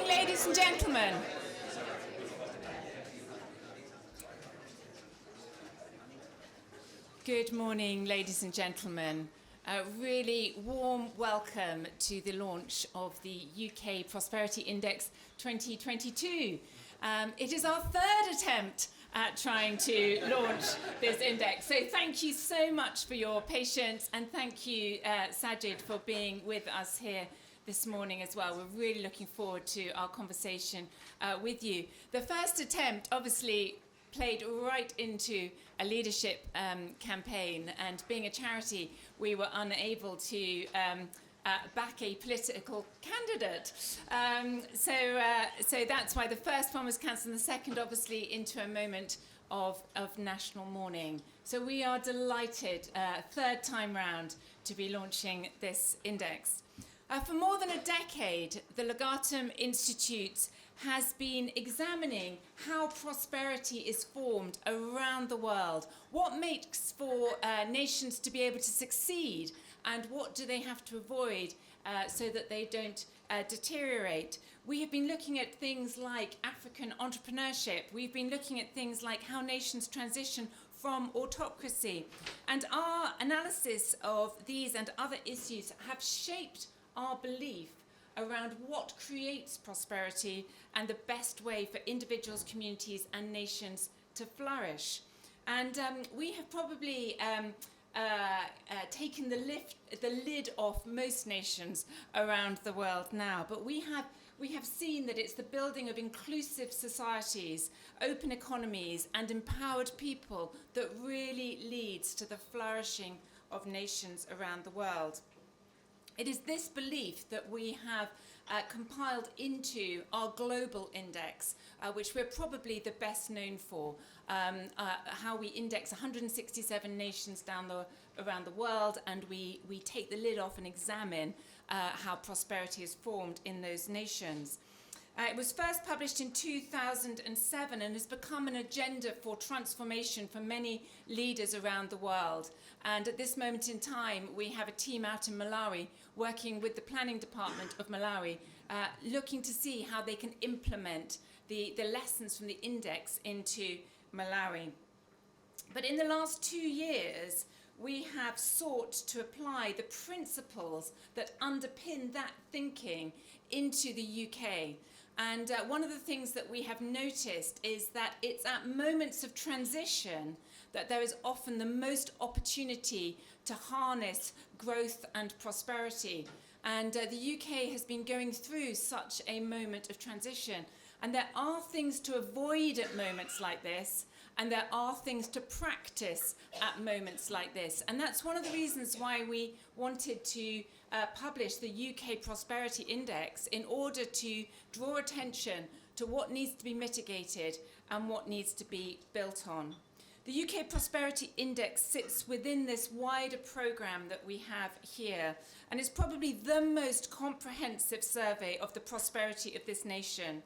ladies and gentlemen. Good morning, ladies and gentlemen. A really warm welcome to the launch of the UK Prosperity Index 2022. It is our third attempt at trying to launch this index. So thank you so much for your patience, and thank you, Sajid, for being with us here this morning as well. We're really looking forward to our conversation with you. The first attempt obviously played right into a leadership campaign, and being a charity, we were unable to back a political candidate. So that's why the first one was cancelled, and the second obviously into a moment of national mourning. So we are delighted, third time round, to be launching this index. For more than a decade, the Legatum Institute has been examining how prosperity is formed around the world. What makes for nations to be able to succeed, and what do they have to avoid so that they don't deteriorate? We have been looking at things like African entrepreneurship. We've been looking at things like how nations transition from autocracy. And our analysis of these and other issues have shaped our belief around what creates prosperity and the best way for individuals, communities and nations to flourish. And we have probably taken the lid off most nations around the world now, but we have seen that it's the building of inclusive societies, open economies and empowered people that really leads to the flourishing of nations around the world. It is this belief that we have compiled into our global index, which we're probably the best known for, how we index 167 nations around the world, and we take the lid off and examine how prosperity is formed in those nations. It was first published in 2007 and has become an agenda for transformation for many leaders around the world. And at this moment in time, we have a team out in Malawi working with the planning department of Malawi, looking to see how they can implement the lessons from the index into Malawi. But in the last 2 years, we have sought to apply the principles that underpin that thinking into the UK. And one of the things that we have noticed is that it's at moments of transition that there is often the most opportunity to harness growth and prosperity. And the UK has been going through such a moment of transition. And there are things to avoid at moments like this, and there are things to practice at moments like this. And that's one of the reasons why we wanted to publish the UK Prosperity Index, in order to draw attention to what needs to be mitigated and what needs to be built on. The UK Prosperity Index sits within this wider programme that we have here, and is probably the most comprehensive survey of the prosperity of this nation.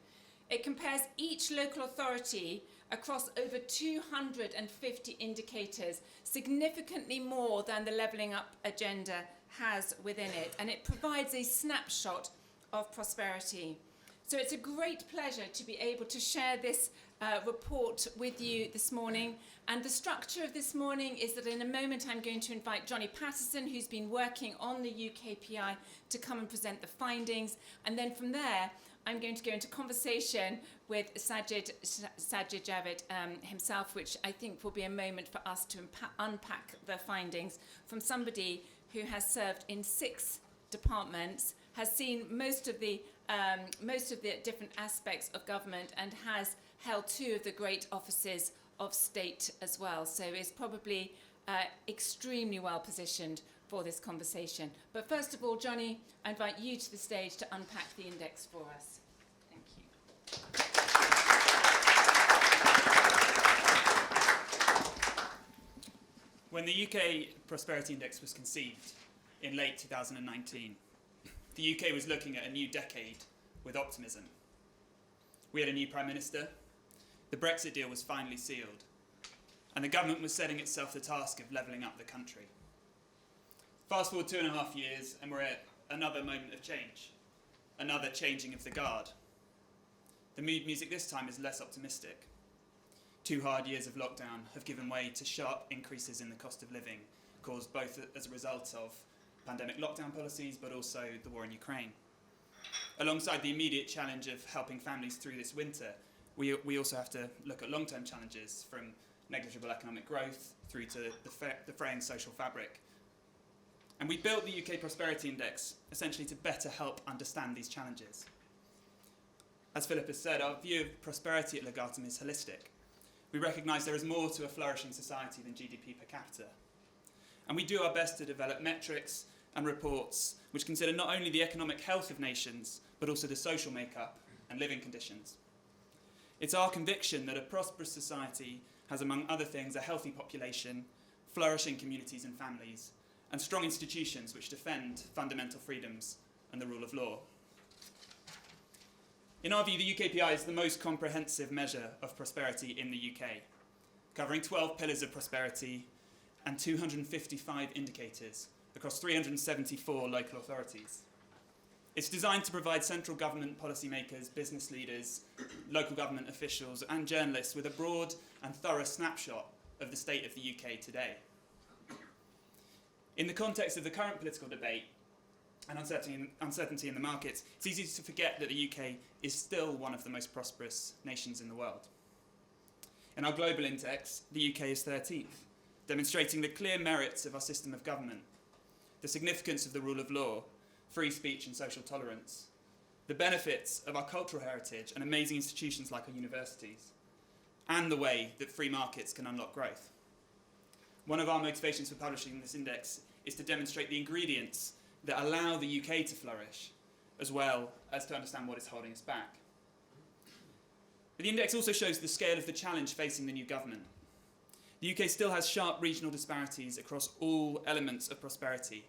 It compares each local authority across over 250 indicators, significantly more than the Levelling Up agenda has within it, and it provides a snapshot of prosperity. So it's a great pleasure to be able to share this report with you this morning. And the structure of this morning is that in a moment I'm going to invite Johnny Patterson, who's been working on the UKPI, to come and present the findings. And then from there, I'm going to go into conversation with Sajid Javid himself, which I think will be a moment for us to unpack the findings from somebody who has served in 6 departments, has seen most of the different aspects of government, and has held 2 of the great offices of state as well. So is probably extremely well positioned for this conversation. But first of all, Johnny, I invite you to the stage to unpack the index for us. Thank you. When the UK Prosperity Index was conceived in late 2019, the UK was looking at a new decade with optimism. We had a new Prime Minister, the Brexit deal was finally sealed, and the government was setting itself the task of levelling up the country. Fast forward 2.5 years and we're at another moment of change, another changing of the guard. the mood music this time is less optimistic. 2 hard years of lockdown have given way to sharp increases in the cost of living, caused both as a result of pandemic lockdown policies, but also the war in Ukraine. Alongside the immediate challenge of helping families through this winter, we also have to look at long-term challenges, from negligible economic growth through to the fraying social fabric. And we built the UK Prosperity Index essentially to better help understand these challenges. As Philip has said, our view of prosperity at Legatum is holistic. We recognise there is more to a flourishing society than GDP per capita. And we do our best to develop metrics and reports which consider not only the economic health of nations, but also the social makeup and living conditions. It's our conviction that a prosperous society has, among other things, a healthy population, flourishing communities and families, and strong institutions which defend fundamental freedoms and the rule of law. In our view, the UKPI is the most comprehensive measure of prosperity in the UK, covering 12 pillars of prosperity and 255 indicators across 374 local authorities. It's designed to provide central government policymakers, business leaders, local government officials and journalists with a broad and thorough snapshot of the state of the UK today. In the context of the current political debate and uncertainty in the markets, it's easy to forget that the UK is still one of the most prosperous nations in the world. In our global index, the UK is 13th, demonstrating the clear merits of our system of government, the significance of the rule of law, free speech and social tolerance, the benefits of our cultural heritage and amazing institutions like our universities, and the way that free markets can unlock growth. One of our motivations for publishing this index is to demonstrate the ingredients that allow the UK to flourish, as well as to understand what is holding us back. But the index also shows the scale of the challenge facing the new government. The UK still has sharp regional disparities across all elements of prosperity,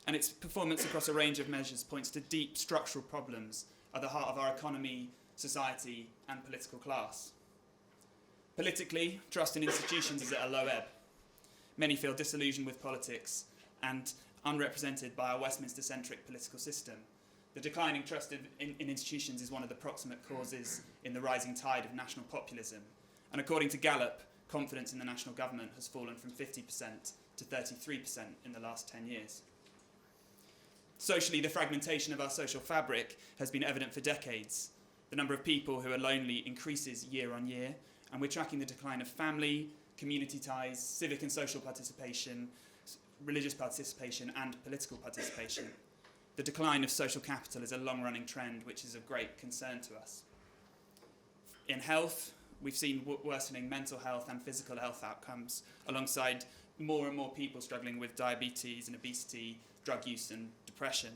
and its performance across a range of measures points to deep structural problems at the heart of our economy, society, and political class. Politically, trust in institutions is at a low ebb. Many feel disillusioned with politics and unrepresented by our Westminster-centric political system. The declining trust in institutions is one of the proximate causes in the rising tide of national populism. And according to Gallup, confidence in the national government has fallen from 50% to 33% in the last 10 years. Socially, the fragmentation of our social fabric has been evident for decades. The number of people who are lonely increases year on year, and we're tracking the decline of family, community ties, civic and social participation, religious participation, and political participation. The decline of social capital is a long-running trend which is of great concern to us. In health, we've seen worsening mental health and physical health outcomes, alongside more and more people struggling with diabetes and obesity, drug use and depression.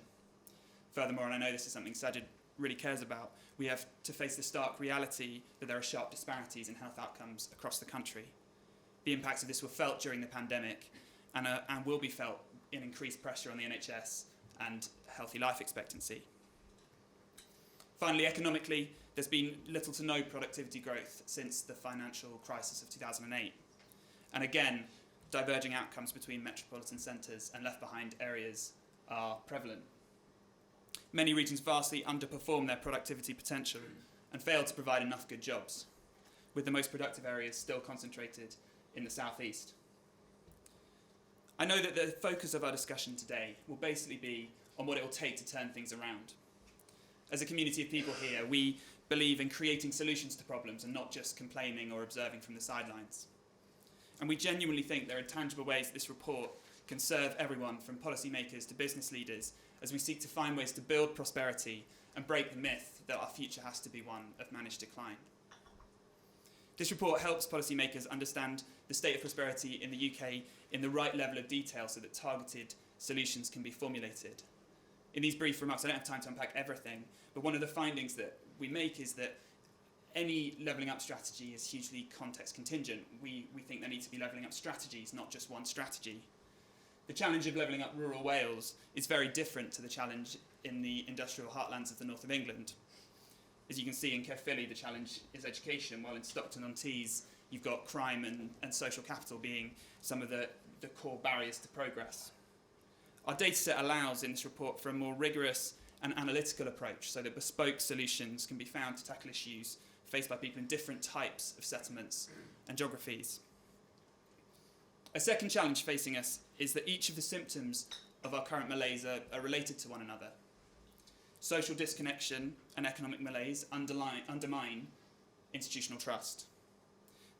Furthermore, and I know this is something Sajid really cares about, we have to face the stark reality that there are sharp disparities in health outcomes across the country. The impacts of this were felt during the pandemic and will be felt in increased pressure on the NHS and healthy life expectancy. Finally, economically, there's been little to no productivity growth since the financial crisis of 2008. And again, diverging outcomes between metropolitan centres and left-behind areas are prevalent. Many regions vastly underperform their productivity potential and fail to provide enough good jobs, with the most productive areas still concentrated in the southeast. I know that the focus of our discussion today will basically be on what it will take to turn things around. As a community of people here, we believe in creating solutions to problems and not just complaining or observing from the sidelines. And we genuinely think there are tangible ways that this report can serve everyone, from policymakers to business leaders, as we seek to find ways to build prosperity and break the myth that our future has to be one of managed decline. This report helps policymakers understand the state of prosperity in the UK in the right level of detail so that targeted solutions can be formulated. In these brief remarks, I don't have time to unpack everything, but one of the findings that we make is that any levelling up strategy is hugely context contingent. We think there need to be levelling up strategies, not just one strategy. The challenge of levelling up rural Wales is very different to the challenge in the industrial heartlands of the north of England. As you can see in Caerphilly, the challenge is education, while in Stockton-on-Tees, you've got crime and social capital being some of the core barriers to progress. Our dataset allows in this report for a more rigorous and analytical approach so that bespoke solutions can be found to tackle issues faced by people in different types of settlements and geographies. A second challenge facing us is that each of the symptoms of our current malaise are related to one another. Social disconnection and economic malaise undermine institutional trust.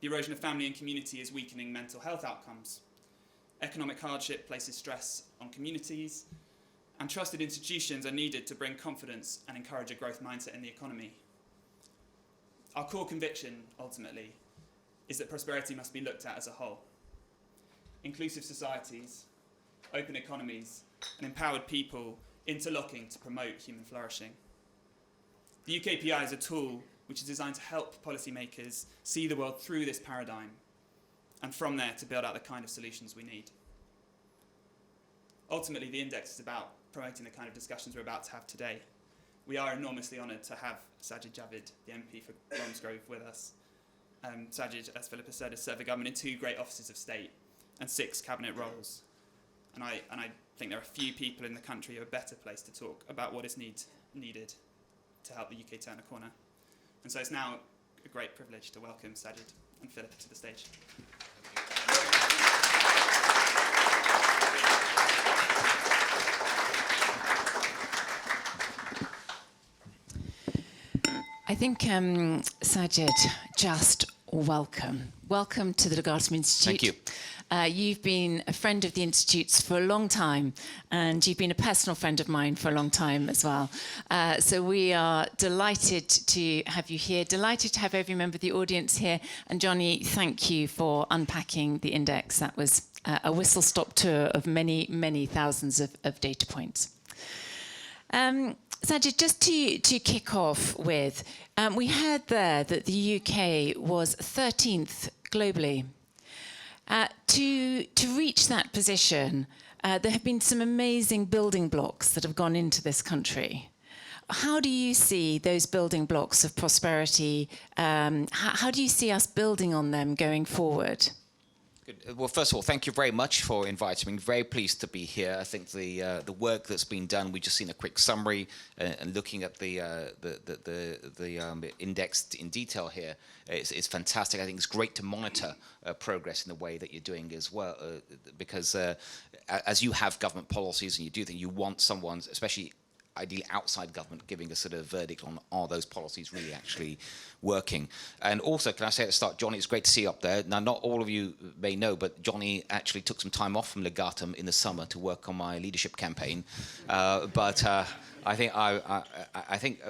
The erosion of family and community is weakening mental health outcomes. Economic hardship places stress on communities, and trusted institutions are needed to bring confidence and encourage a growth mindset in the economy. Our core conviction, ultimately, is that prosperity must be looked at as a whole. Inclusive societies, open economies, and empowered people interlocking to promote human flourishing. The UKPI is a tool which is designed to help policymakers see the world through this paradigm, and from there to build out the kind of solutions we need. Ultimately, the index is about promoting the kind of discussions we're about to have today. We are enormously honoured to have Sajid Javid, the MP for Bromsgrove, with us. Sajid, as Philippa said, has served the government in 2 great offices of state and 6 cabinet roles. And I think there are few people in the country who are better placed to talk about what is needed to help the UK turn a corner. And so it's now a great privilege to welcome Sajid and Philippa to the stage. I think, Sajid, just welcome. Welcome to the Legatum Institute. Thank you. You've been a friend of the Institute's for a long time, and you've been a personal friend of mine for a long time as well. So we are delighted to have you here, delighted to have every member of the audience here. And Johnny, thank you for unpacking the index. That was a whistle-stop tour of many, many thousands of data points. Sajid, just to kick off with, we heard there that the UK was 13th globally. To reach that position, there have been some amazing building blocks that have gone into this country. How do you see those building blocks of prosperity? How do you see us building on them going forward? Good. Well, first of all, thank you very much for inviting me. Very pleased to be here. I think the work that's been done, we've just seen a quick summary and looking at the index in detail here, it's fantastic. I think it's great to monitor progress in the way that you're doing as well, because as you have government policies and you do think you want someone, especially ideally outside government, giving a sort of verdict on are those policies really actually working. And also, can I say at the start, Johnny, it's great to see you up there. Now, not all of you may know, but Johnny actually took some time off from Legatum in the summer to work on my leadership campaign. But I think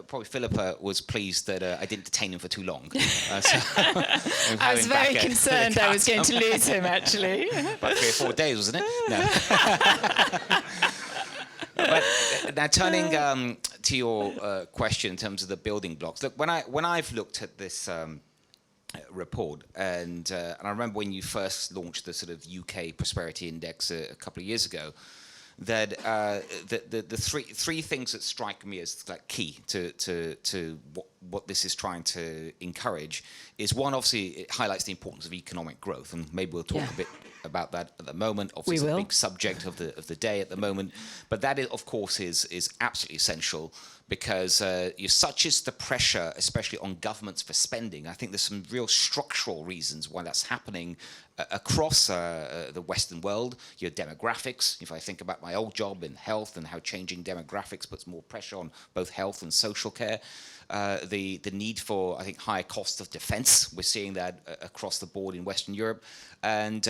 probably Philippa was pleased that I didn't detain him for too long. I was very concerned I was going to lose him, actually. About 3 or 4 days, wasn't it? No. But now turning to your question in terms of the building blocks, look, when I've looked at this report, and I remember when you first launched the sort of UK Prosperity Index a couple of years ago, that the three things that strike me as like key to what this is trying to encourage is, one, obviously it highlights the importance of economic growth, and maybe we'll talk a bit about that at the moment. Obviously, it's a big subject of the day at the moment, but that is, of course, is absolutely essential, because such is the pressure, especially on governments for spending. I think there's some real structural reasons why that's happening across the Western world. Your demographics, if I think about my old job in health and how changing demographics puts more pressure on both health and social care. The need for, I think, higher cost of defense. We're seeing that across the board in Western Europe. And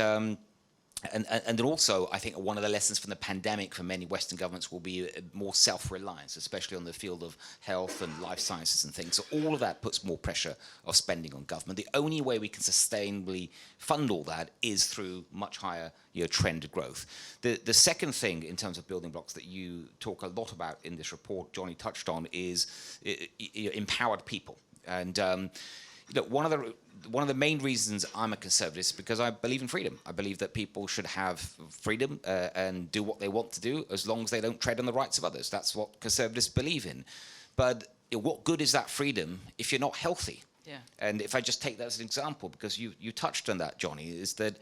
then also, I think one of the lessons from the pandemic for many Western governments will be more self-reliance, especially on the field of health and life sciences and things. So all of that puts more pressure of spending on government. The only way we can sustainably fund all that is through much higher trend growth. The second thing in terms of building blocks that you talk a lot about in this report, Johnny touched on, is empowered people. And look, one of the main reasons I'm a conservative is because I believe in freedom. I believe that people should have freedom and do what they want to do as long as they don't tread on the rights of others. That's what conservatives believe in. But what good is that freedom if you're not healthy? Yeah. And if I just take that as an example, because you touched on that, Johnny, is that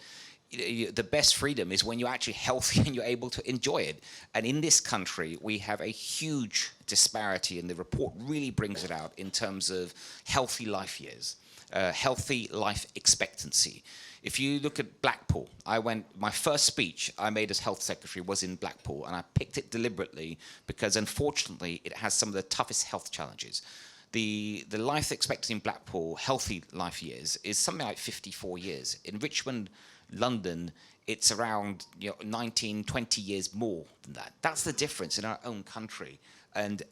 the best freedom is when you're actually healthy and you're able to enjoy it. And in this country, we have a huge disparity, and the report really brings it out in terms of healthy life years, healthy life expectancy. If you look at Blackpool, my first speech I made as health secretary was in Blackpool, and I picked it deliberately because unfortunately it has some of the toughest health challenges. The life expectancy in Blackpool, healthy life years, is something like 54 years. In Richmond, London, it's around 19, 20 years more than that. That's the difference in our own country. And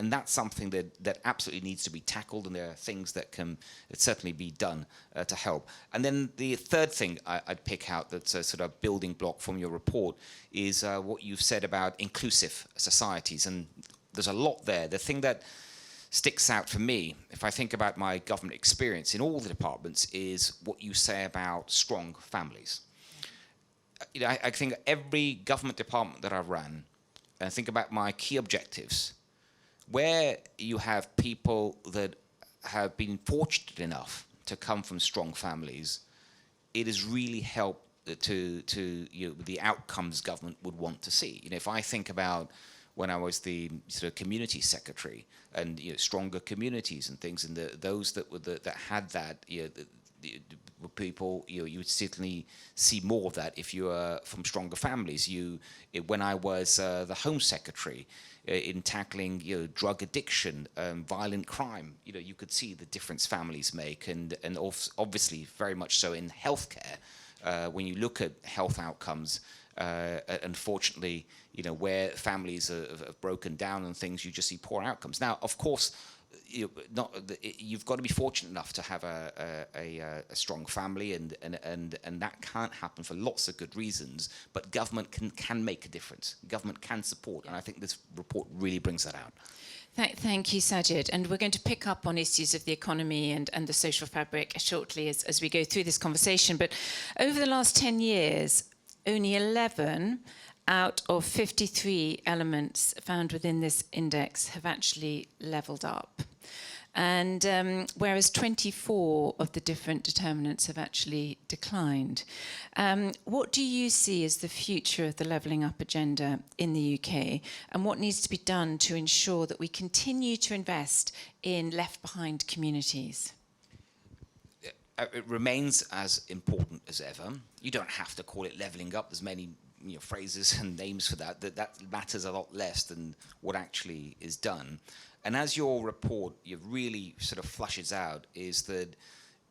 that's something that absolutely needs to be tackled, and there are things that can certainly be done to help. And then the third thing I'd pick out that's a sort of building block from your report is what you've said about inclusive societies. And there's a lot there. The thing that sticks out for me, if I think about my government experience in all the departments, is what you say about strong families. I think every government department that I've ran, and I think about my key objectives, where you have people that have been fortunate enough to come from strong families, it has really helped to the outcomes government would want to see. If I think about when I was the sort of community secretary, and stronger communities and things, and those that had that, the people, you would certainly see more of that if you were from stronger families. When I was the Home Secretary, in tackling drug addiction, violent crime, you could see the difference families make, and obviously very much so in healthcare. When you look at health outcomes, unfortunately, where families have broken down and things, you just see poor outcomes. Now, of course, you've got to be fortunate enough to have a strong family, and that can't happen for lots of good reasons. But government can make a difference. Government can support, and I think this report really brings that out. Thank you, Sajid. And we're going to pick up on issues of the economy and the social fabric shortly as we go through this conversation. But over the last 10 years, only 11 out of 53 elements found within this index have actually levelled up. And whereas 24 of the different determinants have actually declined. What do you see as the future of the levelling up agenda in the UK, and what needs to be done to ensure that we continue to invest in left behind communities? It remains as important as ever. You don't have to call it levelling up. There's many phrases and names for that. That matters a lot less than what actually is done. And as your report really sort of flushes out, is that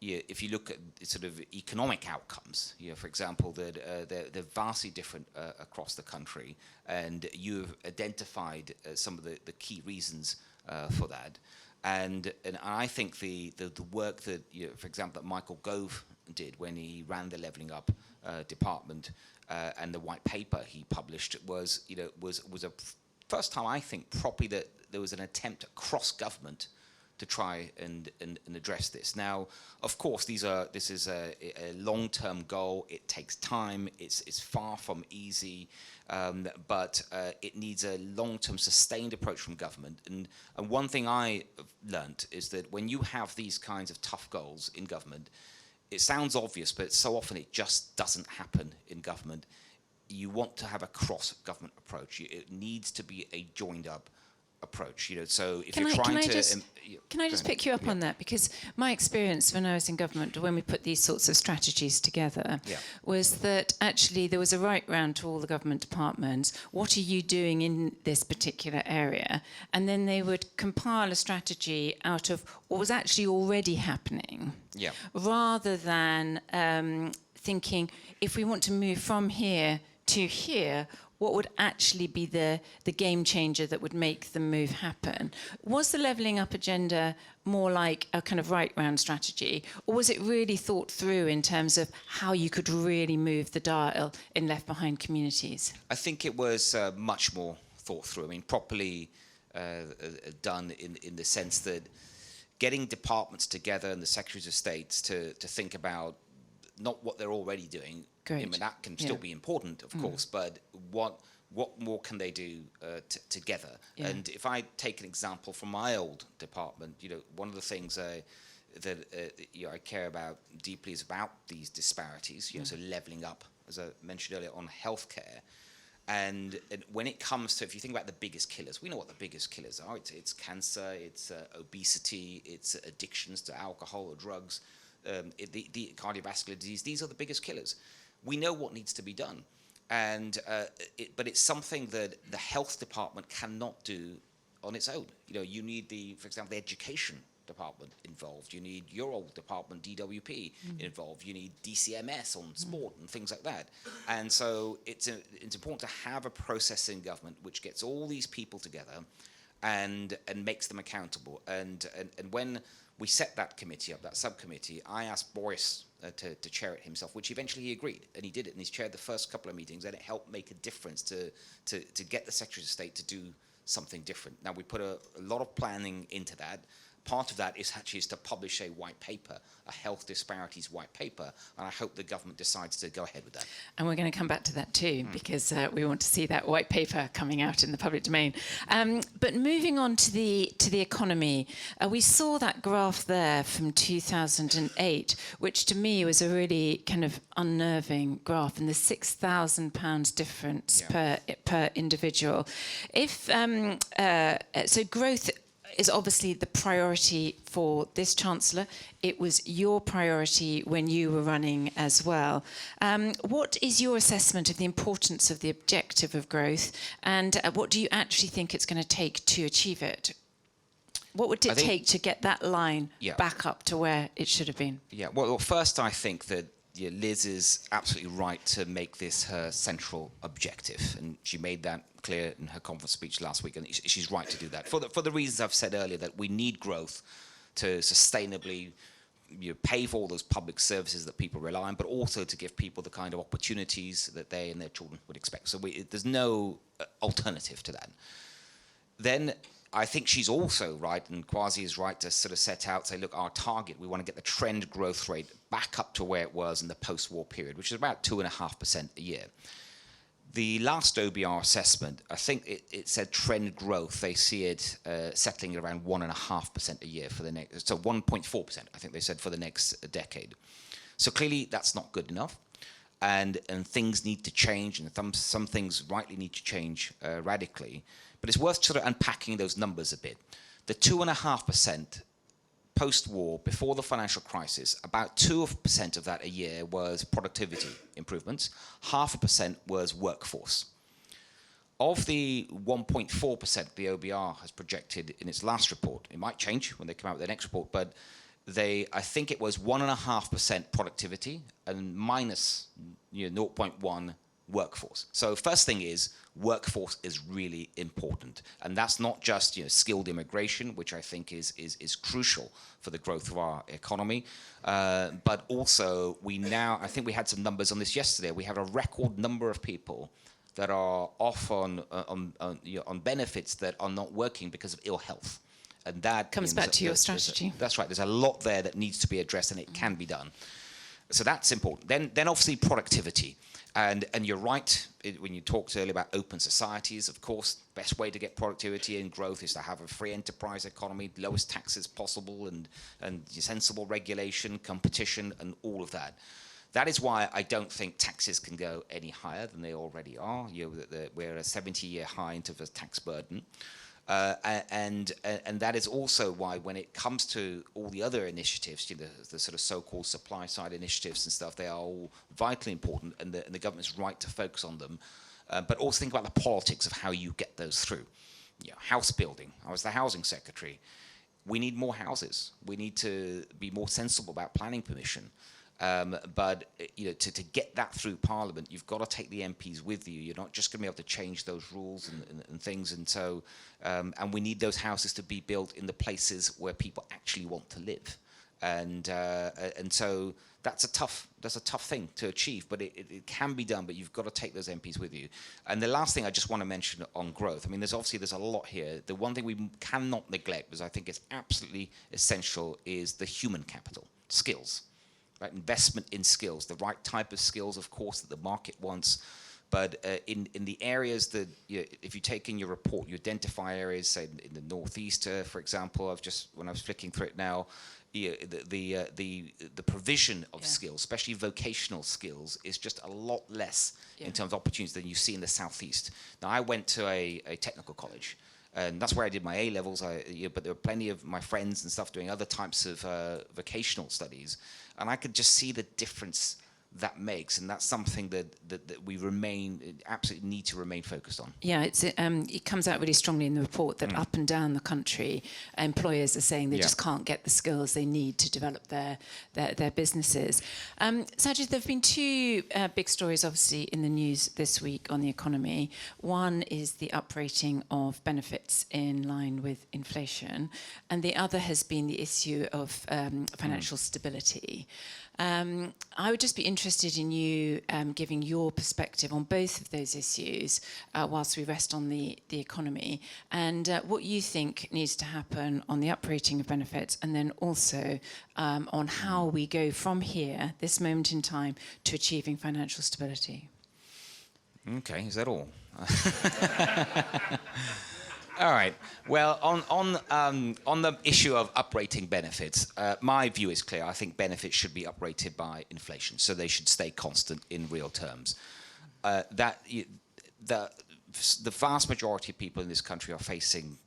if you look at sort of economic outcomes, for example, that they're vastly different across the country, and you've identified some of the key reasons for that. And I think the work that, for example, that Michael Gove did when he ran the Levelling Up department, and the white paper he published was a first time, I think, properly that there was an attempt across government to try and address this. Now, of course, this is a long-term goal. It takes time. It's far from easy, but it needs a long-term, sustained approach from government. And one thing I learnt is that when you have these kinds of tough goals in government, it sounds obvious, but so often it just doesn't happen in government. You want to have a cross-government approach. It needs to be a joined-up approach. So if you're trying to... Can I just pick you up on that? Because my experience when I was in government, when we put these sorts of strategies together, was that actually there was a right round to all the government departments. What are you doing in this particular area? And then they would compile a strategy out of what was actually already happening, rather than thinking, if we want to move from here to here, what would actually be the game changer that would make the move happen? Was the levelling up agenda more like a kind of right round strategy, or was it really thought through in terms of how you could really move the dial in left behind communities? I think it was much more thought through. I mean, properly done in the sense that getting departments together and the secretaries of state to think about not what they're already doing. Great. I mean, that can still be important, of course, but what more can they do together? Yeah. And if I take an example from my old department, one of the things that I care about deeply is about these disparities, so levelling up as I mentioned earlier, on healthcare. And when it comes to, if you think about the biggest killers, we know what the biggest killers are. It's cancer, it's obesity, it's addictions to alcohol or drugs, the cardiovascular disease. These are the biggest killers. We know what needs to be done. But it's something that the health department cannot do on its own. You need for example, the education department involved. You need your old department, DWP, involved. You need DCMS on sport and things like that. And so it's important to have a process in government which gets all these people together and makes them accountable. And when we set that committee up, that subcommittee, I asked Boris to chair it himself, which eventually he agreed, and he did it, and he's chaired the first couple of meetings, and it helped make a difference to get the Secretary of State to do something different. Now, we put a lot of planning into that. Part of that is to publish a white paper, a health disparities white paper, and I hope the government decides to go ahead with that. And we're going to come back to that too, because we want to see that white paper coming out in the public domain. But moving on to the economy, we saw that graph there from 2008, which to me was a really kind of unnerving graph, and the £6,000 difference per individual. So growth is obviously the priority for this Chancellor. It was your priority when you were running as well. What is your assessment of the importance of the objective of growth, and what do you actually think it's going to take to achieve it? What would it take to get that line back up to where it should have been? Yeah, well, first I think that Liz is absolutely right to make this her central objective, and she made that clear in her conference speech last week, and she's right to do that for the reasons I've said earlier, that we need growth to sustainably pay for all those public services that people rely on, but also to give people the kind of opportunities that they and their children would expect. So there's no alternative to that. Then I think she's also right, and Kwasi is right, to sort of set out, say, look, our target, we want to get the trend growth rate back up to where it was in the post-war period, which is about 2.5% a year. The last OBR assessment, I think it said trend growth, they see it settling at around 1.5% a year for the next, so 1.4%, I think they said, for the next decade. So clearly that's not good enough. And things need to change, and some things rightly need to change radically. But it's worth sort of unpacking those numbers a bit. The 2.5% post-war, before the financial crisis, about 2% of that a year was productivity improvements, 0.5% was workforce. Of the 1.4% the OBR has projected in its last report, it might change when they come out with their next report, but I think it was 1.5% productivity and minus 0.1 workforce. So first thing is, workforce is really important, and that's not just skilled immigration, which I think is crucial for the growth of our economy, but also I think we had some numbers on this yesterday. We have a record number of people that are off on benefits that are not working because of ill health, and that comes back to your strategy. That's right. There's a lot there that needs to be addressed, and it can be done. So that's important. Then obviously productivity. And you're right, when you talked earlier about open societies, of course, best way to get productivity and growth is to have a free enterprise economy, lowest taxes possible, and sensible regulation, competition, and all of that. That is why I don't think taxes can go any higher than they already are. We're at a 70-year high in terms of tax burden. And that is also why, when it comes to all the other initiatives, the sort of so-called supply side initiatives and stuff, they are all vitally important, and the government's right to focus on them. But also think about the politics of how you get those through. House building. I was the housing secretary. We need more houses. We need to be more sensible about planning permission. But to get that through Parliament, you've got to take the MPs with you. You're not just going to be able to change those rules and things. And so, and we need those houses to be built in the places where people actually want to live. And so that's a tough thing to achieve, but it can be done. But you've got to take those MPs with you. And the last thing I just want to mention on growth. I mean, there's a lot here. The one thing we cannot neglect, because I think it's absolutely essential, is the human capital, skills. Right, investment in skills, the right type of skills, of course, that the market wants. But in the areas that, if you take in your report, you identify areas, say in the northeast, for example. When I was flicking through it now, the provision of skills, especially vocational skills, is just a lot less in terms of opportunities than you see in the southeast. Now, I went to a technical college, and that's where I did my A levels. But there were plenty of my friends and stuff doing other types of vocational studies, and I could just see the difference that makes, and that's something that we absolutely need to remain focused on. Yeah, it comes out really strongly in the report that up and down the country, employers are saying they just can't get the skills they need to develop their businesses. Sajid, there have been two big stories, obviously, in the news this week on the economy. One is the uprating of benefits in line with inflation, and the other has been the issue of financial stability. I would just be interested in you giving your perspective on both of those issues whilst we rest on the economy, and what you think needs to happen on the uprating of benefits, and then also on how we go from here, this moment in time, to achieving financial stability. Okay, is that all? All right. Well, on the issue of uprating benefits, my view is clear. I think benefits should be uprated by inflation, so they should stay constant in real terms. The vast majority of people in this country are facing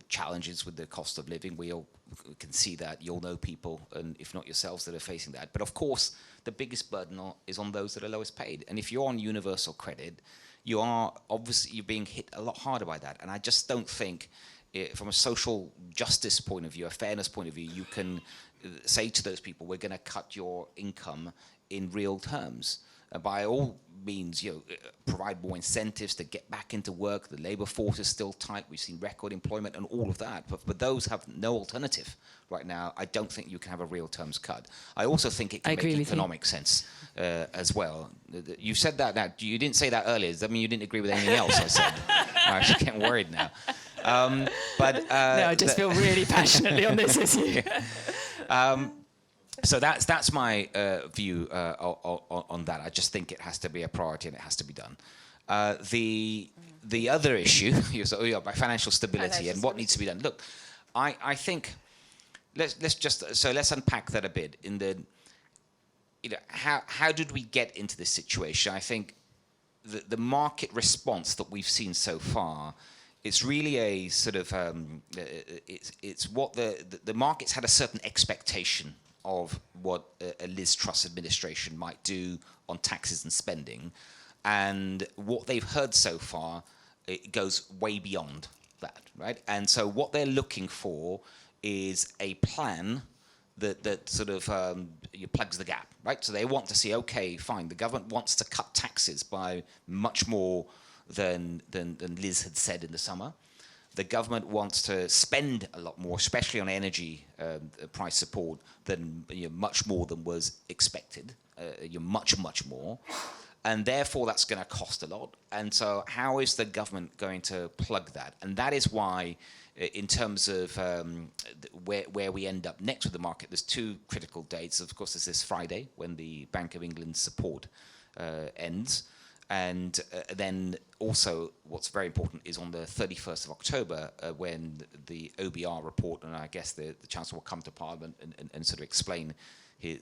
challenges with the cost of living. We all can see that. You all know people, and if not yourselves, that are facing that. But of course, the biggest burden is on those that are lowest paid. And if you're on universal credit, you're being hit a lot harder by that. And I just don't think, from a social justice point of view, a fairness point of view, you can say to those people, we're going to cut your income in real terms. By all means, provide more incentives to get back into work. The labour force is still tight. We've seen record employment and all of that. But those have no alternative right now. I don't think you can have a real terms cut. I also think it can make economic sense as well. You said that now. You didn't say that earlier. Does that mean you didn't agree with anything else I said? I'm actually getting worried now. No, I just feel really passionately on this issue. So that's my view on that. I just think it has to be a priority and it has to be done. The other issue, by financial stability and what needs to be done. Look, I think let's unpack that a bit. How did we get into this situation? I think the market response that we've seen so far. It's really a sort of it's what the markets had a certain expectation of what a Liz Truss administration might do on taxes and spending, and what they've heard so far, it goes way beyond that, right? And so what they're looking for is a plan that sort of plugs the gap, right? So they want to see, okay, fine, the government wants to cut taxes by much more than Liz had said in the summer. The government wants to spend a lot more, especially on energy price support, than much more than was expected. Much more, and therefore that's going to cost a lot. And so, how is the government going to plug that? And that is why, in terms of where we end up next with the market, there's two critical dates. Of course, there's this Friday when the Bank of England's support ends. And then also what's very important is on the 31st of October when the OBR report, and I guess the Chancellor will come to Parliament and sort of explain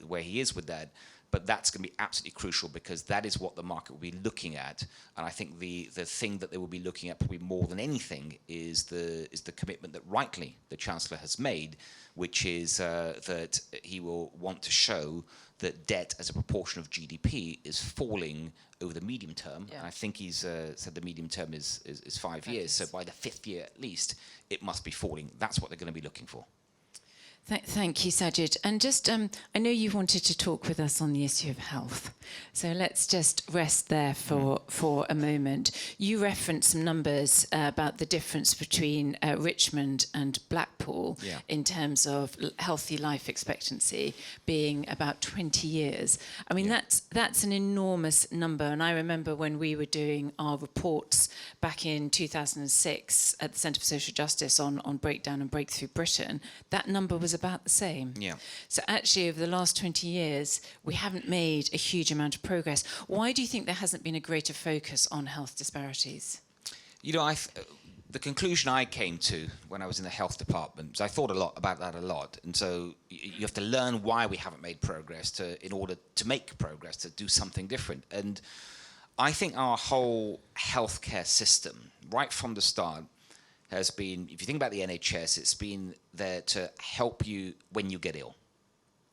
where he is with that. But that's going to be absolutely crucial because that is what the market will be looking at. And I think the thing that they will be looking at probably more than anything is the commitment that rightly the Chancellor has made, which is that he will want to show that debt as a proportion of GDP is falling over the medium term. Yeah. I think he's said the medium term is 5 years. So by the 5th year at least, it must be falling. That's what they're going to be looking for. Thank you, Sajid. And just, I know you wanted to talk with us on the issue of health. So let's just rest there for a moment. You referenced some numbers about the difference between Richmond and Blackpool in terms of healthy life expectancy being about 20 years. I mean, that's an enormous number. And I remember when we were doing our reports back in 2006 at the Centre for Social Justice on Breakdown and Breakthrough Britain, that number was about the same. Yeah. So actually, over the last 20 years, we haven't made a huge amount of progress. Why do you think there hasn't been a greater focus on health disparities? the conclusion I came to when I was in the health department, so I thought about that a lot, and so you have to learn why we haven't made progress in order to make progress, to do something different. And I think our whole healthcare system, right from the start, has been, if you think about the NHS, it's been there to help you when you get ill.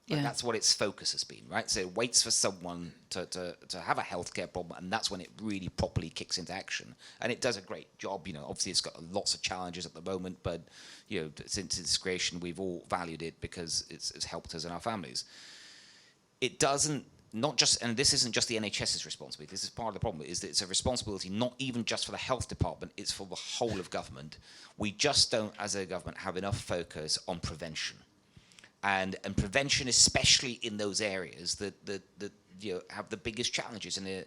Yeah. And that's what its focus has been, right? So it waits for someone to have a healthcare problem, and that's when it really properly kicks into action. And it does a great job. Obviously it's got lots of challenges at the moment, but since its creation, we've all valued it because it's helped us and our families. It doesn't, not just, and this isn't just the NHS's responsibility. This is part of the problem. Is that it's a responsibility not even just for the health department; it's for the whole of government. We just don't, as a government, have enough focus on prevention. And prevention, especially in those areas that have the biggest challenges. And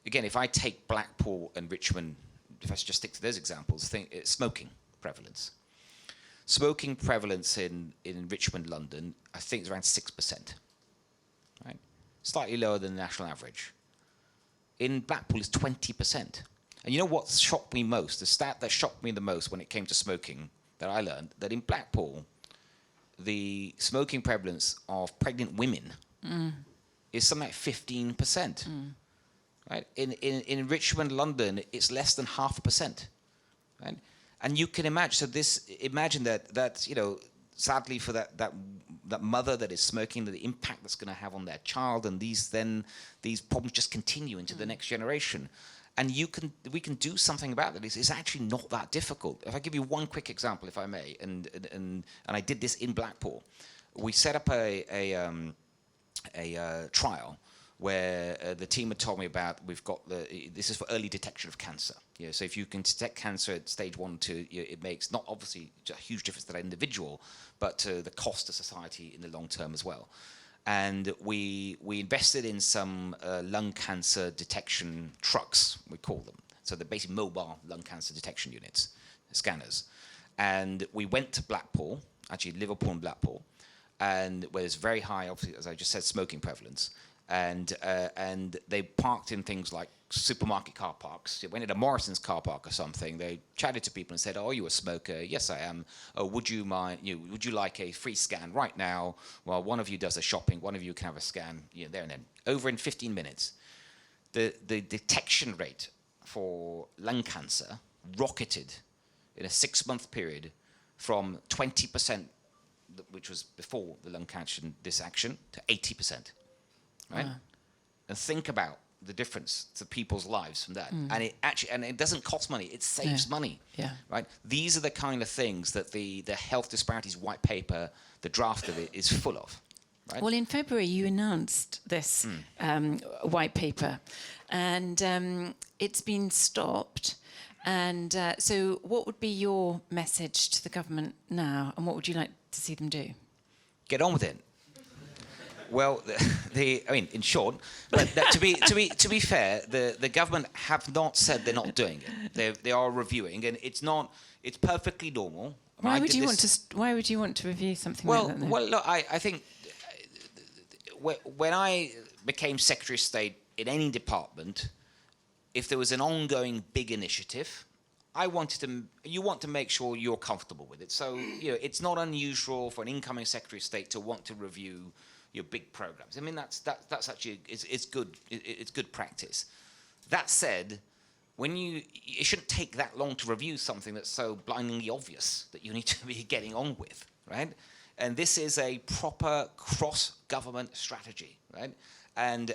again, if I take Blackpool and Richmond, if I just stick to those examples, think smoking prevalence. Smoking prevalence in Richmond, London, I think is around 6%, right? Slightly lower than the national average. In Blackpool, it's 20%. And you know what shocked me most? The stat that shocked me the most when it came to smoking that I learned, that in Blackpool, the smoking prevalence of pregnant women is something like 15%. Right? In Richmond, London, it's less than 0.5%. Right? And you can imagine, imagine that sadly for that mother that is smoking, the impact that's going to have on their child, and these problems just continue into the next generation. And we can do something about it. It's actually not that difficult. If I give you one quick example, if I may, and I did this in Blackpool, we set up a trial where the team had told me about. We've got this is for early detection of cancer. So if you can detect cancer at stage 1 and 2, it makes not obviously a huge difference to that individual, but to the cost to society in the long term as well. And we invested in some lung cancer detection trucks, we call them. So they're basically mobile lung cancer detection units, scanners. And we went to Blackpool, actually Liverpool and Blackpool, and where there's very high, obviously, as I just said, smoking prevalence. And they parked in things like supermarket car parks. It went into Morrison's car park or something. They chatted to people and said, "Oh, are you a smoker?" "Yes, I am." "Oh, would you like a free scan right now? Well, one of you does the shopping, one of you can have a scan there and then." Over in 15 minutes, the detection rate for lung cancer rocketed in a 6-month period from 20%, which was before the lung cancer this action, to 80%. Right? Wow. And think about the difference to people's lives from that. And it doesn't cost money, it saves money. Yeah. Right? These are the kind of things that the health disparities white paper, the draft of it, is full of. Right? Well, in February you announced this white paper, and it's been stopped. And so what would be your message to the government now, and what would you like to see them do? Get on with it. Well, in short, but to be fair, the government have not said they're not doing it. They are reviewing, and it's perfectly normal. Why would you want to review something like that? Well, look, I think when I became Secretary of State in any department, if there was an ongoing big initiative, you want to make sure you're comfortable with it. So it's not unusual for an incoming Secretary of State to want to review your big programs. I mean, that's actually it's good practice. That said, it shouldn't take that long to review something that's so blindingly obvious that you need to be getting on with, right? And this is a proper cross-government strategy, right? And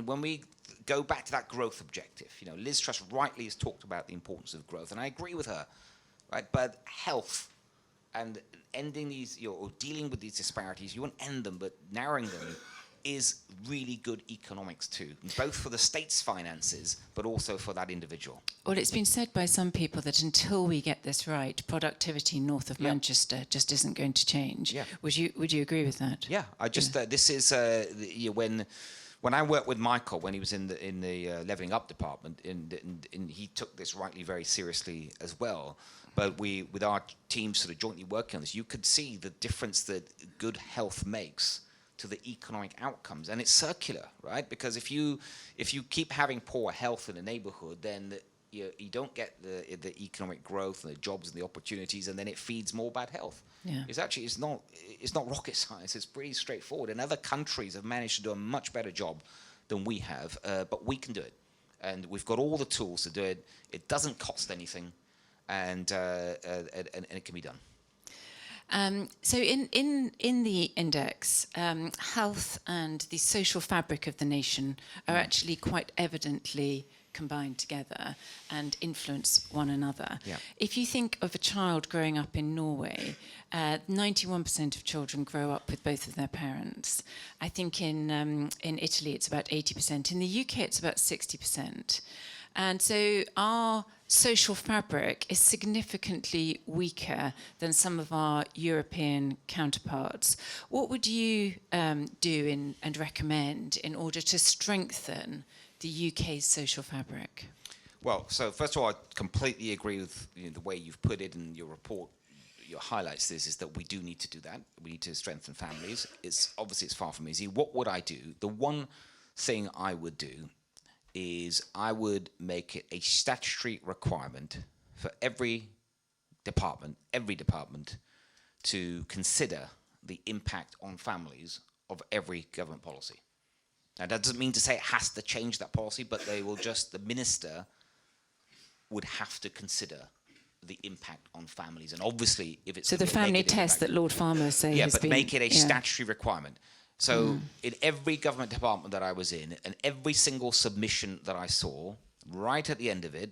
when we go back to that growth objective, Liz Truss rightly has talked about the importance of growth, and I agree with her, right? But health and ending these, or dealing with these disparities, you won't end them, but narrowing them is really good economics too, both for the state's finances, but also for that individual. Well, it's been said by some people that until we get this right, productivity north of Manchester just isn't going to change. Yeah. Would you agree with that? Yeah, this is when I worked with Michael when he was in the Levelling Up department, and he took this rightly very seriously as well. But with our team sort of jointly working on this, you could see the difference that good health makes to the economic outcomes, and it's circular, right? Because if you keep having poor health in a neighbourhood, then you don't get the economic growth and the jobs and the opportunities, and then it feeds more bad health. Yeah. It's not rocket science. It's pretty straightforward. And other countries have managed to do a much better job than we have, but we can do it, and we've got all the tools to do it. It doesn't cost anything, and it can be done. So in the index, health and the social fabric of the nation are actually quite evidently combined together and influence one another. Yeah. If you think of a child growing up in Norway, 91% of children grow up with both of their parents. I think in Italy it's about 80%. In the UK it's about 60%. And so our social fabric is significantly weaker than some of our European counterparts. What would you do and recommend in order to strengthen the UK's social fabric? Well, so first of all, I completely agree with the way you've put it in your report. Your highlights this is that we do need to do that. We need to strengthen families. It's far from easy. What would I do? The one thing I would do is I would make it a statutory requirement for every department to consider the impact on families of every government policy. Now, that doesn't mean to say it has to change that policy, but the minister would have to consider the impact on families. And obviously, if it's... So the family test that Lord Farmer say has been... Yeah, but make it a statutory requirement. So in every government department that I was in, and every single submission that I saw, right at the end of it,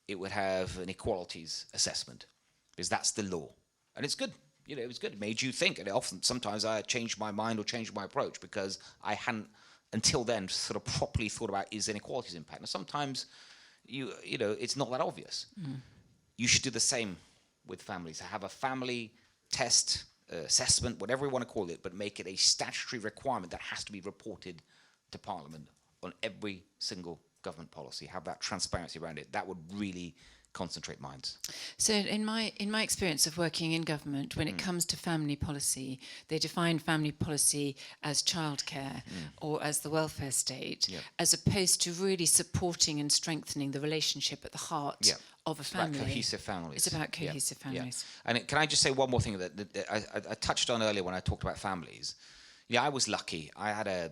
it would have an equalities assessment, because that's the law. And it's good. It was good. It made you think. And sometimes I changed my mind or changed my approach because I hadn't, until then, sort of properly thought about is inequalities impact. And sometimes, it's not that obvious. You should do the same with families. Have a family test, assessment, whatever you want to call it, but make it a statutory requirement that has to be reported to Parliament on every single government policy. Have that transparency around it. That would really concentrate minds. So in my experience of working in government, when it comes to family policy, they define family policy as childcare or as the welfare state, as opposed to really supporting and strengthening the relationship at the heart of a family. It's about cohesive families. It's about cohesive families. And can I just say one more thing that I touched on earlier when I talked about families? I was lucky. I had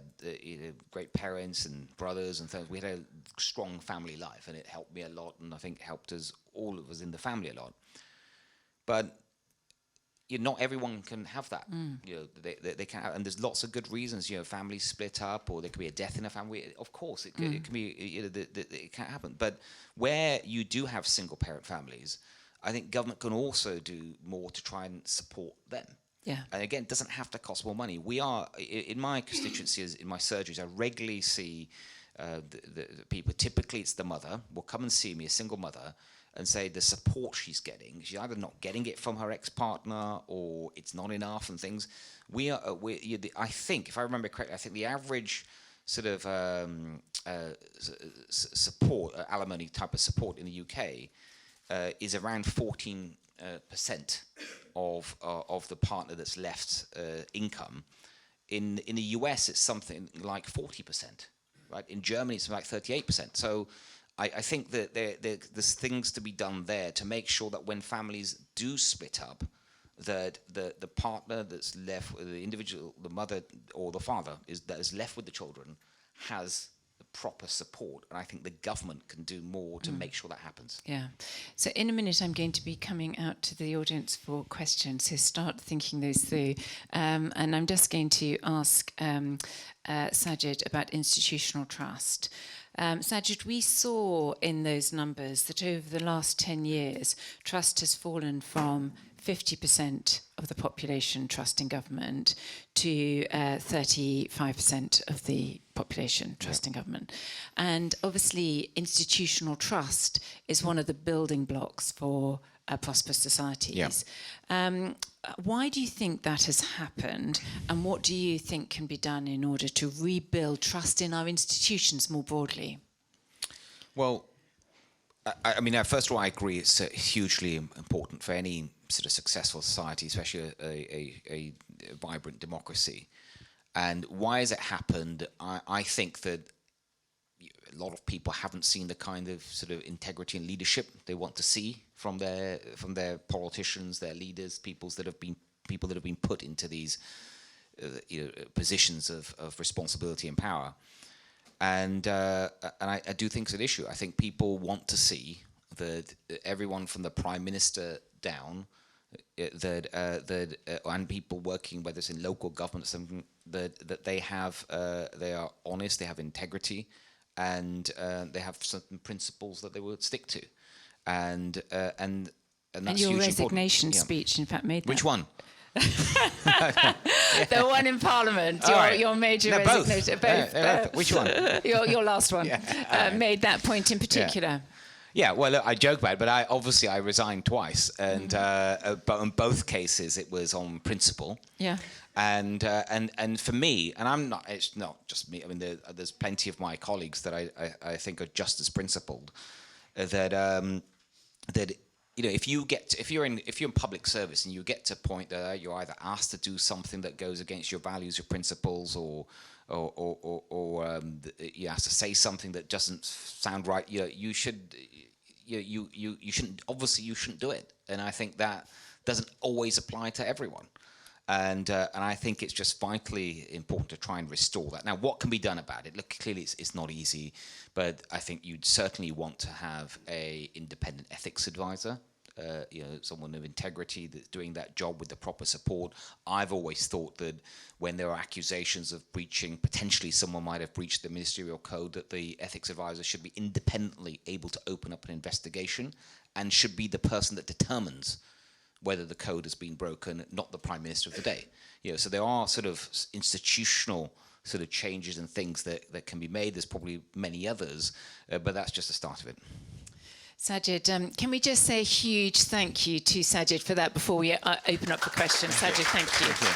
great parents and brothers and things. We had a strong family life, and it helped me a lot, and I think helped all of us in the family a lot. But not everyone can have that. They can't, and there's lots of good reasons. Families split up, or there could be a death in a family. Of course, it can be. It can't happen. But where you do have single parent families, I think government can also do more to try and support them. Yeah. And again, it doesn't have to cost more money. We are, in my constituencies, in my surgeries, I regularly see the people, typically it's the mother, will come and see me, a single mother, and say the support she's getting, she's either not getting it from her ex-partner or it's not enough and things. I think, if I remember correctly, I think the average sort of support, alimony type of support in the UK is around 14% of the partner that's left income. In the US, it's something like 40%, right? In Germany, it's like 38%. So I think that there's things to be done there to make sure that when families do split up, that the partner that's left, the individual, the mother or the father that is left with the children, has proper support, and I think the government can do more to make sure that happens. Yeah. So in a minute, I'm going to be coming out to the audience for questions, so start thinking those through. And I'm just going to ask Sajid about institutional trust. Sajid, we saw in those numbers that over the last 10 years, trust has fallen from 50% of the population trusting government to 35% of the population trusting government. And obviously, institutional trust is one of the building blocks for prosperous societies. Why do you think that has happened? And what do you think can be done in order to rebuild trust in our institutions more broadly? Well, I mean, first of all, I agree it's hugely important for any sort of successful society, especially a vibrant democracy. And why has it happened? I think that a lot of people haven't seen the kind of sort of integrity and leadership they want to see from their politicians, their leaders, people that have been put into these positions of responsibility and power. And I do think it's an issue. I think people want to see that everyone from the Prime Minister down, and people working, whether it's in local government, something that they are honest, they have integrity, and they have certain principles that they will stick to, and that's and hugely your important. resignation speech, in fact, made that. Which one? The one in Parliament, your major resignation. Both. Which one? Your last one made that point in particular. Yeah, well, look, I joke about it, but I resigned twice, and but in both cases it was on principle. Yeah. And for me, and it's not just me. I mean, there's plenty of my colleagues that I think are just as principled. That if you're in public service and you get to a point that you're either asked to do something that goes against your values, your principles, or you have to say something that doesn't sound right, you shouldn't do it. And I think that doesn't always apply to everyone. And I think it's just vitally important to try and restore that. Now, what can be done about it? Look, clearly it's not easy, but I think you'd certainly want to have an independent ethics advisor, someone of integrity that's doing that job with the proper support. I've always thought that when there are accusations of breaching, potentially someone might have breached the ministerial code, that the ethics advisor should be independently able to open up an investigation and should be the person that determines whether the code has been broken, not the Prime Minister of the day. So there are sort of institutional sort of changes and things that can be made. There's probably many others, but that's just the start of it. Sajid, can we just say a huge thank you to Sajid for that before we open up for questions? Sajid, thank you. Thank you.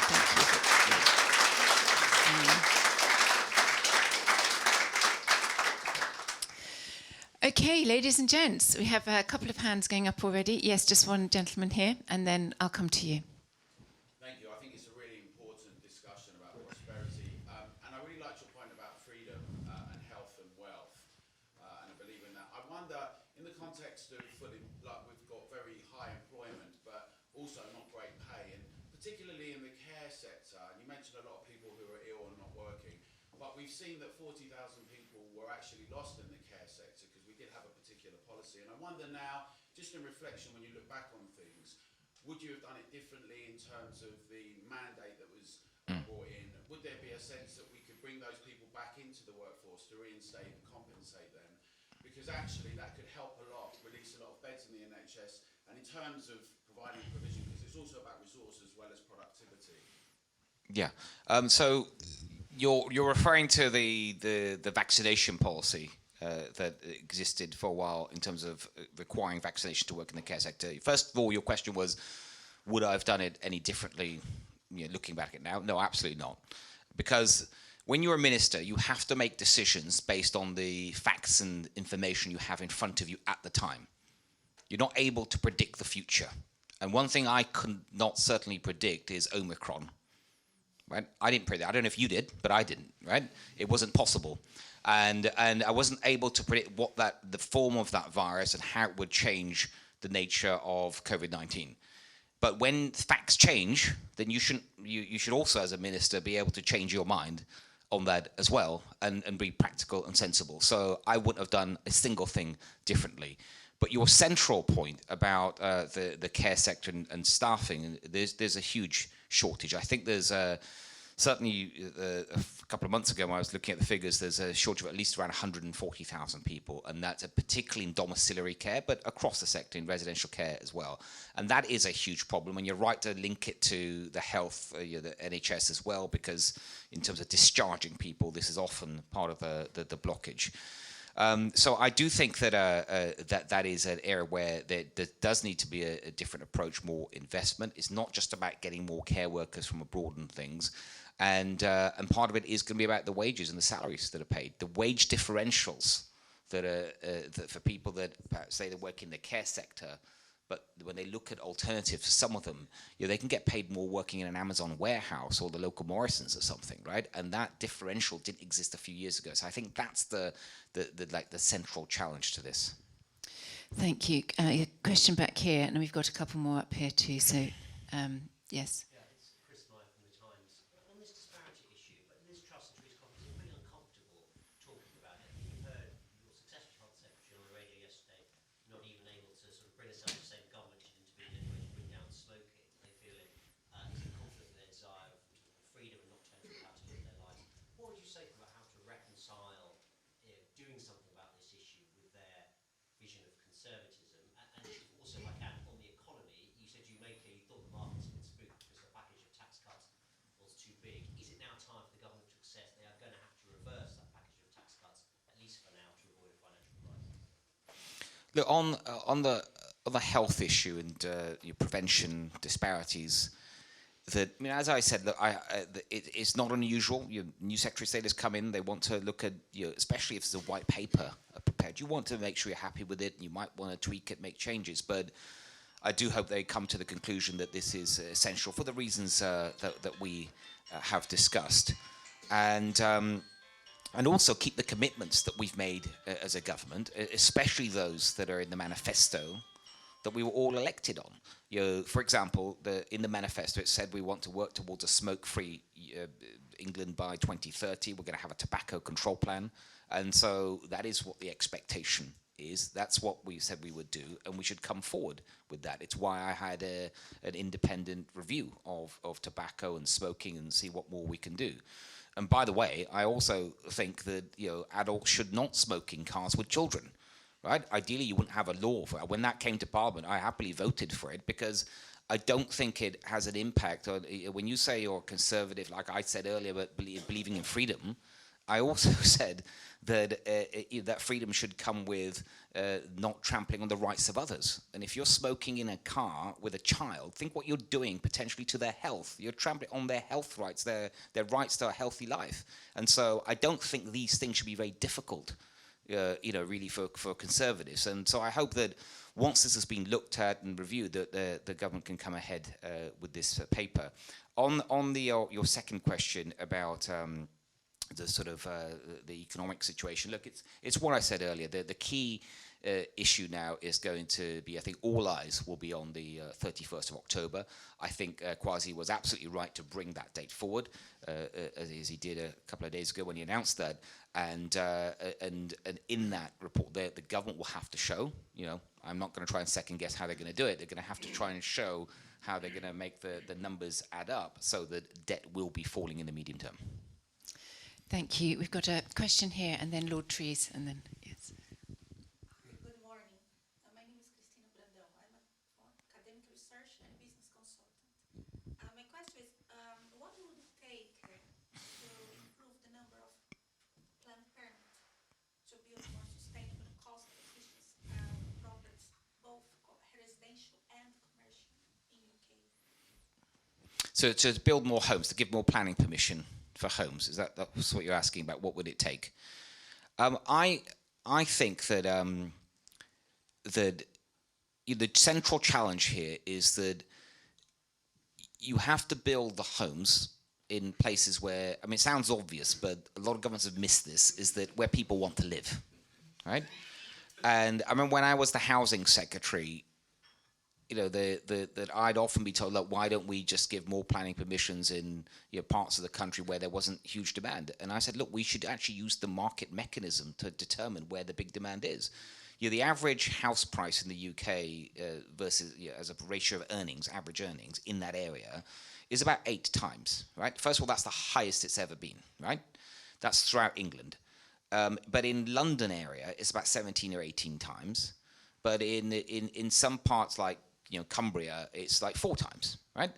Okay, ladies and gents, we have a couple of hands going up already. Yes, just one gentleman here, and then I'll come to you. Thank you. I think it's a really important discussion about prosperity. And I really liked your point about freedom and health and wealth. And I believe in that. I wonder, in the context of we've got very high employment, but also not great pay, and particularly in the care sector, and you mentioned a lot of people who are ill and not working, but we've seen that 40,000 people were actually lost in the care sector because we did have a particular policy. And I wonder now, just in reflection, when you look back on things, would you have done it differently in terms of the mandate that was brought in? Would there be a sense that we could bring those people back into the workforce to reinstate and compensate them? Because actually that could help a lot, release a lot of beds in the NHS, and in terms of providing provision, because it's also about resource as well as productivity. Yeah. So you're referring to the vaccination policy that existed for a while in terms of requiring vaccination to work in the care sector. First of all, your question was, would I have done it any differently, looking back at it now? No, absolutely not. Because when you're a minister, you have to make decisions based on the facts and information you have in front of you at the time. You're not able to predict the future. And one thing I could not certainly predict is Omicron. Right? I didn't predict. I don't know if you did, but I didn't. Right? It wasn't possible, and I wasn't able to predict the form of that virus and how it would change the nature of COVID-19. But when facts change, then you should also, as a minister, be able to change your mind on that as well and be practical and sensible. So I wouldn't have done a single thing differently. But your central point about the care sector and staffing, there's a huge shortage. I think there's certainly a couple of months ago when I was looking at the figures, there's a shortage of at least around 140,000 people, and that's particularly in domiciliary care, but across the sector in residential care as well. And that is a huge problem, and you're right to link it to the health, the NHS as well, because in terms of discharging people, this is often part of the blockage. So I do think that that is an area where there does need to be a different approach, more investment. It's not just about getting more care workers from abroad and things. And part of it is going to be about the wages and the salaries that are paid. The wage differentials that are that for people that perhaps say they work in the care sector But when they look at alternatives, some of them, they can get paid more working in an Amazon warehouse or the local Morrisons or something, right? And that differential didn't exist a few years ago. So I think that's the central challenge to this. Thank you. A question back here, and we've got a couple more up here too. So, yes. Look, on the health issue and your prevention disparities, as I said, look, it's not unusual. Your new Secretary of State has come in. They want to look at, especially if it's a white paper prepared. You want to make sure you're happy with it. You might want to tweak it, make changes. But I do hope they come to the conclusion that this is essential for the reasons that we have discussed. And also keep the commitments that we've made as a government, especially those that are in the manifesto that we were all elected on. For example, in the manifesto it said we want to work towards a smoke-free England by 2030. We're going to have a tobacco control plan. And so that is what the expectation is. That's what we said we would do, and we should come forward with that. It's why I had an independent review of tobacco and smoking and see what more we can do. And by the way, I also think that adults should not smoke in cars with children, right? Ideally, you wouldn't have a law for that. When that came to Parliament, I happily voted for it because I don't think it has an impact on. When you say you're conservative, like I said earlier, but believing in freedom, I also said that that freedom should come with not trampling on the rights of others. And if you're smoking in a car with a child, think what you're doing potentially to their health. You're trampling on their health rights, their rights to a healthy life. And so I don't think these things should be very difficult, really for conservatives. And so I hope that once this has been looked at and reviewed, that the government can come ahead with this paper. On your second question about the sort of the economic situation. Look, it's what I said earlier. The key issue now is going to be, I think all eyes will be on the 31st of October. I think Kwasi was absolutely right to bring that date forward, as he did a couple of days ago when he announced that. And in that report, the government will have to show, I'm not going to try and second guess how they're going to do it. They're going to have to try and show how they're going to make the numbers add up so that debt will be falling in the medium term. Thank you. We've got a question here, and then Lord Trees, and then, yes. Good morning. My name is Cristina Brandão. I'm an academic research and business consultant. My question is, what would it take to improve the number of planned permits to build more sustainable and cost-efficient properties, both residential and commercial in UK? So to build more homes, to give more planning permission for homes, is that's what you're asking about? What would it take? I think that the central challenge here is that you have to build the homes in places where, it sounds obvious, but a lot of governments have missed this, is that where people want to live, right? And I remember when I was the housing secretary, that I'd often be told, look, why don't we just give more planning permissions in parts of the country where there wasn't huge demand? And I said, look, we should actually use the market mechanism to determine where the big demand is. The average house price in the UK versus as a ratio of earnings, average earnings in that area, is about 8 times, right? First of all, that's the highest it's ever been, right? That's throughout England. But in London area, it's about 17 or 18 times. But in some parts like Cumbria, it's like 4 times, right?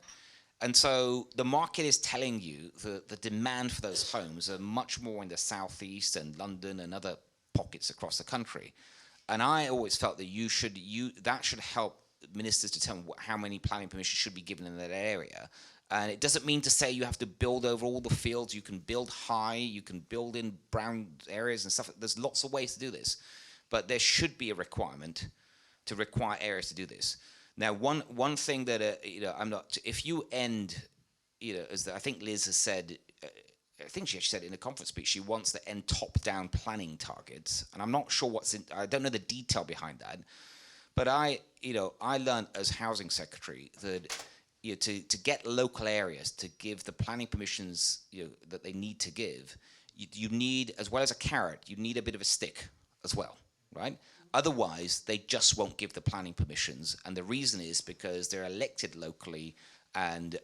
And so the market is telling you the demand for those homes are much more in the southeast and London and other pockets across the country. And I always felt that that should help ministers determine how many planning permissions should be given in that area. And it doesn't mean to say you have to build over all the fields. You can build high, you can build in brown areas and stuff. There's lots of ways to do this. But there should be a requirement to require areas to do this. Now, one thing that I'm not. If you end, I think Liz has said, I think she actually said in a conference speech, she wants to end top-down planning targets, and I'm not sure I don't know the detail behind that, but I learned as housing secretary that to get local areas to give the planning permissions that they need to give, you need, as well as a carrot, you need a bit of a stick as well, right? Otherwise, they just won't give the planning permissions, and the reason is because they're elected locally, and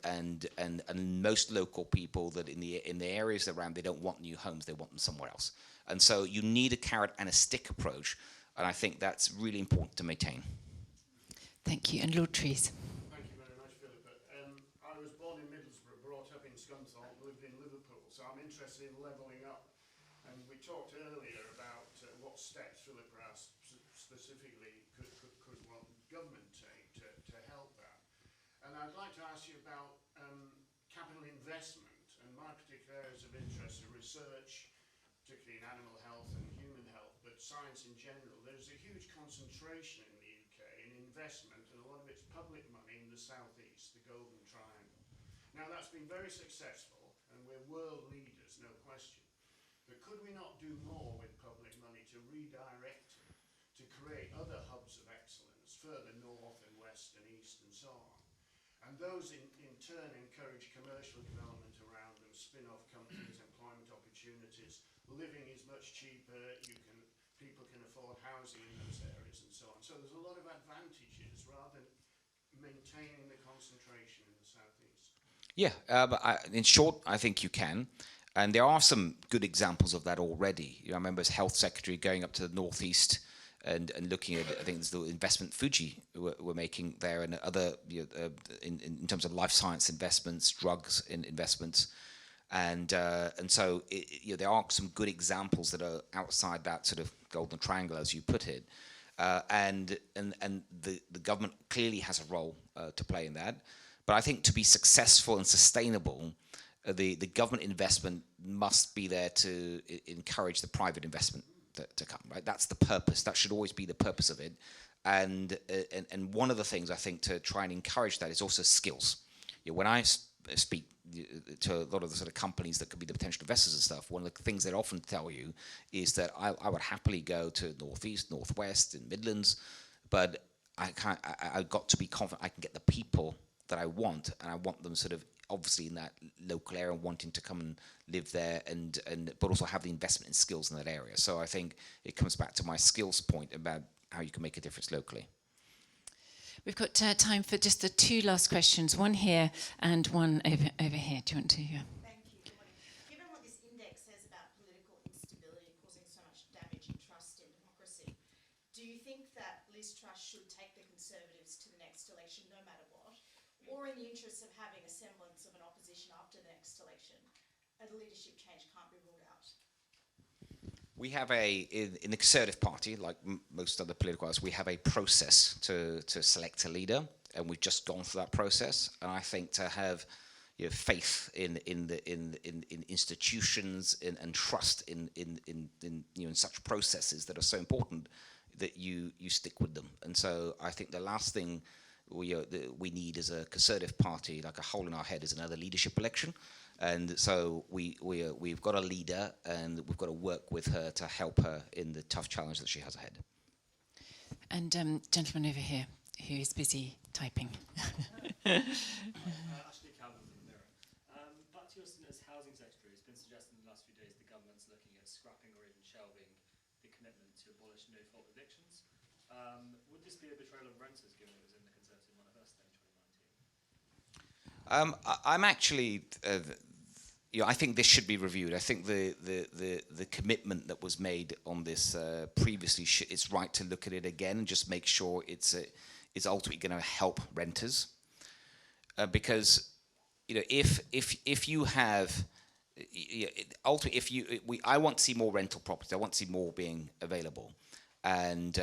most local people that in the areas around, they don't want new homes, they want them somewhere else, and so you need a carrot and a stick approach, and I think that's really important to maintain. Thank you. And Lord Trees. Thank you very much, Philippa. I was born in Middlesbrough, brought up in Scunthorpe, lived in Liverpool, so I'm interested in levelling up. And we talked earlier about what steps Philippa asked specifically could one government take to help that. And I'd like to ask you about capital investment, and my particular areas of interest are research, particularly in animal health and human health, but science in general. There's a huge concentration in the UK in investment, and a lot of it's public money in the southeast, the Golden Triangle. Now that's been very successful, and we're world leaders, no question. But could we not do more with public money to redirect it, to create other hubs of excellence further north and west and east and so on? And those in turn encourage commercial development around them, spin-off companies, employment opportunities. Living is much cheaper, people can afford housing in those areas and so on. So there's a lot of advantages rather than maintaining the concentration in the southeast. Yeah, but in short, I think you can. And there are some good examples of that already. I remember as health secretary going up to the northeast and looking at, I think it's the investment Fuji were making there, and other in terms of life science investments, drugs investments, and so there are some good examples that are outside that sort of golden triangle, as you put it, and the government clearly has a role to play in that. But I think to be successful and sustainable, the government investment must be there to encourage the private investment to come, right? That's the purpose. That should always be the purpose of it. And one of the things I think to try and encourage that is also skills. When I speak to a lot of the sort of companies that could be the potential investors and stuff, one of the things they often tell you is that I would happily go to northeast, northwest, and Midlands, but I've got to be confident I can get the people that I want, and I want them sort of obviously in that local area, wanting to come and live there, but also have the investment in skills in that area. So I think it comes back to my skills point about how you can make a difference locally. We've got time for just the two last questions, one here and one over here. Do you want to? Thank you. Good morning. Given what this index says about political instability causing so much damage and trust in democracy, do you think that Liz Truss should take the Conservatives to the next election no matter what? Or in the interest of having a semblance of an opposition after the next election, a leadership change can't be ruled out? We have in the Conservative Party, like most other political parties, we have a process to select a leader, and we've just gone through that process. And I think to have faith in institutions and trust in such processes that are so important, that you stick with them. And so I think the last thing we need as a Conservative Party, like a hole in our head, is another leadership election. And so we've got a leader, and we've got to work with her to help her in the tough challenge that she has ahead. And gentleman over here, who is busy typing. Ashley Campbell from the Mirror. Back to your stint as Housing Secretary, it's been suggested in the last few days the government's looking at scrapping or even shelving the commitment to abolish no-fault evictions. Would this be a betrayal of renters, given it was in the Conservative manifesto in 2019? I'm actually, I think this should be reviewed. I think the commitment that was made on this previously, it's right to look at it again and just make sure it's ultimately going to help renters, because if you have ultimately I want to see more rental properties. I want to see more being available. And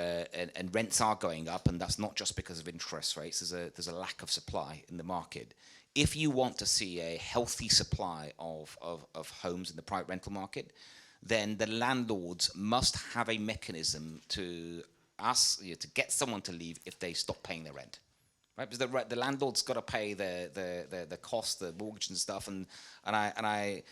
rents are going up, and that's not just because of interest rates. There's a lack of supply in the market. If you want to see a healthy supply of homes in the private rental market, then the landlords must have a mechanism to ask to get someone to leave if they stop paying their rent, right? Because the landlord's got to pay the cost, the mortgage and stuff, and I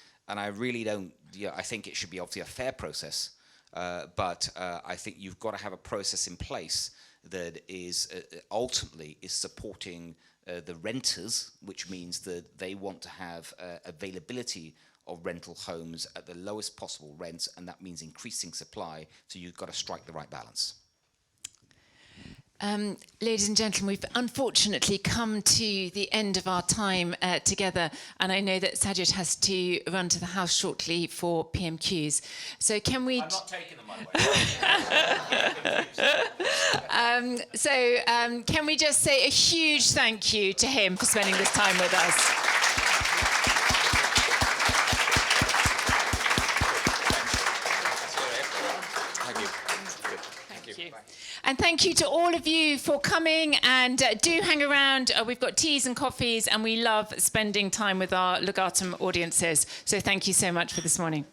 really don't. Yeah, I think it should be obviously a fair process, but I think you've got to have a process in place that is ultimately is supporting the renters, which means that they want to have availability of rental homes at the lowest possible rents, and that means increasing supply. So you've got to strike the right balance. Ladies and gentlemen, we've unfortunately come to the end of our time together, and I know that Sajid has to run to the House shortly for PMQs. So can we... I'm not taking them, by the way. Can we just say a huge thank you to him for spending this time with us? And thank you to all of you for coming, and do hang around. We've got teas and coffees, and we love spending time with our Legatum audiences. So thank you so much for this morning.